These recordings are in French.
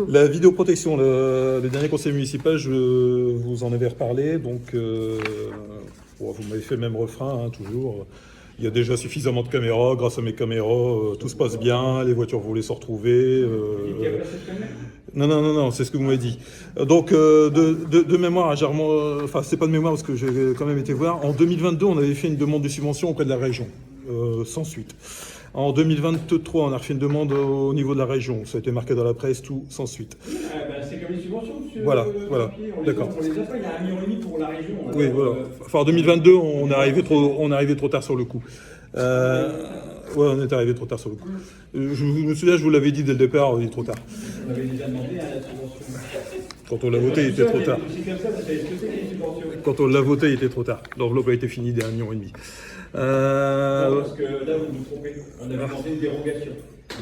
La vidéoprotection, le dernier conseil municipal, je vous en avais reparlé, donc bon, vous m'avez fait le même refrain, hein, toujours. Il y a déjà suffisamment de caméras, grâce à mes caméras, tout se passe bien, les voitures volées sont retrouvées. Non, c'est ce que vous m'avez dit. Donc, de mémoire, enfin, c'est pas de mémoire parce que j'ai quand même été voir. En 2022, on avait fait une demande de subvention auprès de la région, sans suite. En 2023, on a refait une demande au niveau de la région. Ça a été marqué dans la presse, tout, sans suite. C'est comme les subventions, monsieur. Voilà, d'accord. On les a pas, il y a 1,5 million pour la région. Oui, voilà. Enfin, en 2022, on est arrivé trop tard sur le coup. Ouais, on est arrivé trop tard sur le coup. Je me souviens, je vous l'avais dit dès le départ, on est trop tard. On avait déjà demandé à la subvention. Quand on l'a voté, il était trop tard. C'est comme ça, vous savez ce que c'est les subventions. Quand on l'a voté, il était trop tard. L'enveloppe a été finie dès 1,5 million. Non, parce que là, vous vous trompez. On avait demandé une dérogation.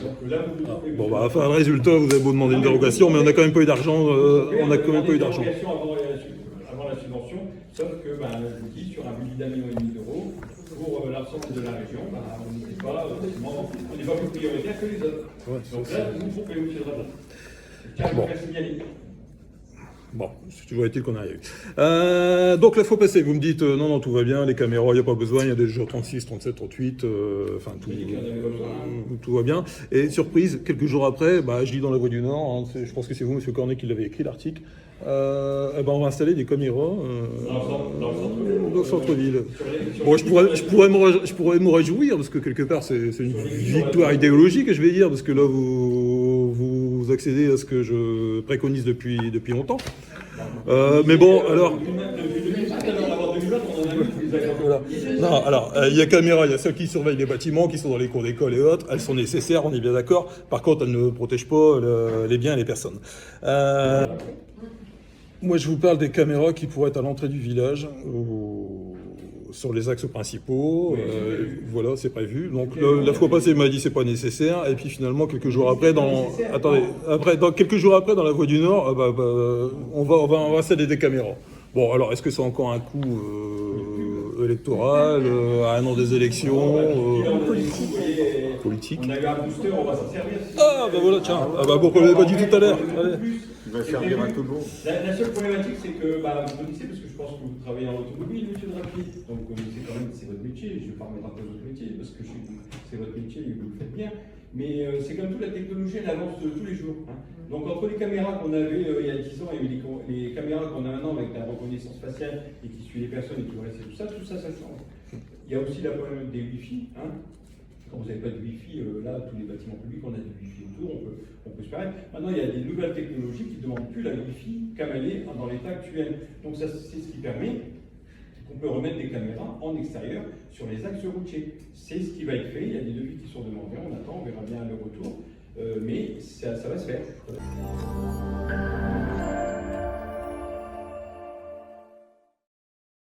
Donc là, vous vous trompez. Bon, bah, enfin, résultat, vous avez beau demander une dérogation, mais on n'a quand même pas eu d'argent. On n'a quand même pas eu d'argent. Avant la subvention, sauf que, je vous dis, sur un budget d'1,5 million d'euros, pour l'ensemble de la région, on n'est pas plus prioritaire que les autres. Ouais, donc là, vous vous trompez, monsieur le rapport. Tiens, je vous fais signaler. Bon, c'est toujours est-il qu'on arrive. Donc là, faut passer. Vous me dites, non, tout va bien, les caméras, il n'y a pas besoin, il y a des jours 36, 37, 38, enfin, tout va bien. Et surprise, quelques jours après, je lis dans La Voix du Nord, hein, je pense que c'est vous, monsieur Cornet, qui l'avez écrit, l'article, on va installer des caméras dans le centre-ville. Bon, je pourrais me réjouir, parce que quelque part, c'est une victoire idéologique, je vais dire, parce que là, vous accédez à ce que je préconise depuis longtemps. Mais bon, alors... Voilà. Non, alors, il y a caméras, il y a celles qui surveillent les bâtiments, qui sont dans les cours d'école et autres. Elles sont nécessaires, on est bien d'accord. Par contre, elles ne protègent pas les biens et les personnes. Moi, je vous parle des caméras qui pourraient être à l'entrée du village, sur les axes principaux. Voilà, c'est prévu. Donc, la fois passée, il m'a dit c'est pas nécessaire. Et puis finalement, quelques jours après, quelques jours après, dans La Voix du Nord, on va installer des caméras. Bon, alors, est-ce que c'est encore un coup électoral, à un an des élections politique. On a eu un booster, on va s'en servir. Ah, voilà, tiens. Pourquoi vous l'avez pas dit tout à l'heure? Il va servir à tout le monde. La seule problématique, c'est que vous connaissez, parce que je pense que vous travaillez en automobile, monsieur Drapi, donc vous connaissez quand même, c'est votre métier. Je ne vais pas remettre en cause votre métier, parce que c'est votre métier et vous le faites bien. Mais c'est comme tout, la technologie, elle avance tous les jours. Hein. Donc entre les caméras qu'on avait il y a 10 ans et les caméras qu'on a maintenant avec la reconnaissance faciale et qui suit les personnes et qui vont laisser tout ça, ça change. Il y a aussi la problématique des Wi-Fi. Hein. Quand vous n'avez pas de Wi-Fi, là, tous les bâtiments publics, on a du Wi-Fi autour, on peut se permettre. Maintenant, il y a des nouvelles technologies qui ne demandent plus la Wi-Fi comme elle est dans l'état actuel. Donc ça, c'est ce qui permet qu'on peut remettre des caméras en extérieur sur les axes routiers. C'est ce qui va être fait, il y a des devis qui sont demandés, on attend, on verra bien le retour, mais ça va se faire.